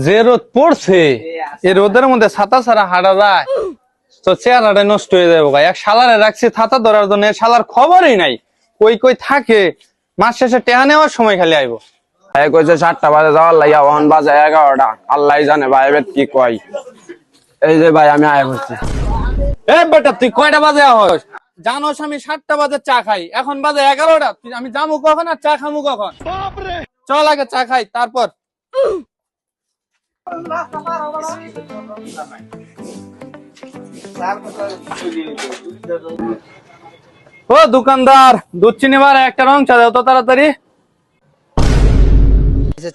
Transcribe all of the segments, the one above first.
যে রোদ পড়ছে এই রোদের মধ্যে ছাতা ছাড়া হাঁটা যায় তো চেহারাটা নষ্ট হয়ে যাবে ভাই। এক শালারে রাখছি ছাতা ধরার জন্য, শালার খবরই নাই কই কই থাকে। মাস শেষে টেহা নেওয়ার সময় খালি আইবো। ভাই কইছে 7টা বাজে যাওয়ার লাগিয়া, ওখান বাজে 11টা। আল্লাহ জানে ভাই এবার কি কয়। এই যে ভাই আমি আয়া করছি। এ বেটা তুই কয়টা বাজে আহস? জানোস আমি 7টা বাজে চা খাই, এখন বাজে 11টা। আমি যাবো কখন আর চা খামু কখন? চল আগে চা খাই তারপর। ও দোকানদার, দুধ চিনি বার একটা রং চা দাও তো তাড়াতাড়ি।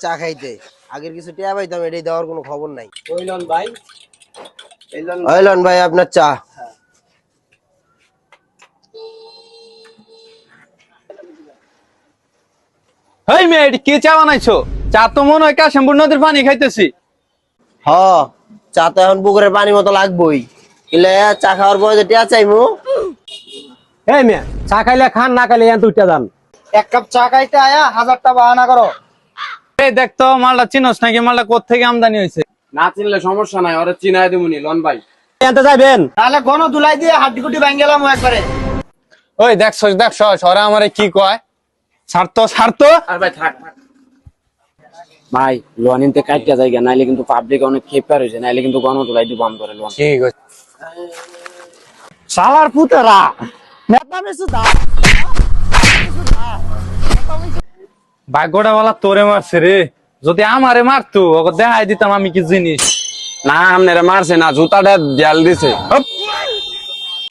চা খাইতে আগের কিছু টিয়া পাইতাম, এটাই দেওয়ার কোনো খবর নাই। কইলন ভাই, হইলন ভাই আপনার চা। হেই মেয়ে, এটা কি চা বানাইছো? চা তো মনে হয় কাশিমপুর নদীর পানি খাইতেছি। হ, চা তো এখন পুকুরের পানি মতো লাগবেই। ইলে চা খাওয়ার পরে যে টিয়া চাইমু। এই মিয়া চা খাইলে খান, না খাইলে এন দুইটা দান। এক কাপ চা খাইতে আয়া 1000টা বাহানা করো। এই দেখ তো মালটা চিনোস নাকি? মালটা কোত্থেকে আমদানি হয়েছে? না চিনলে সমস্যা নাই, ওরে চিনাই দিমুনি লন ভাই। এনতে যাবেন তাহলে গণ ধুলাই দিয়ে হাড্ডি ভাঙ গেলাম একবারে। ওই দেখছস ওরা আমারে কি কয়? ছাড়তো। আর ভাই থাক ভাই, লোন নিতে কাটিয়া জায়গা, নাইলে কিন্তু পাবলিক অনেক খেপার হয়েছে, নাইলে কিন্তু গণতলাই দিব আম করে লোন। ঠিক আছে। শালার পুতেরা নেতা মেসু দা। ভাগ্যটা বলা তোরে মারছে রে। যদি আমারে মারতো ওকে দেখাই দিতাম আমি কি জিনিস। না আপনারা মারছে না, জুতাটা দেয়াল দিছে।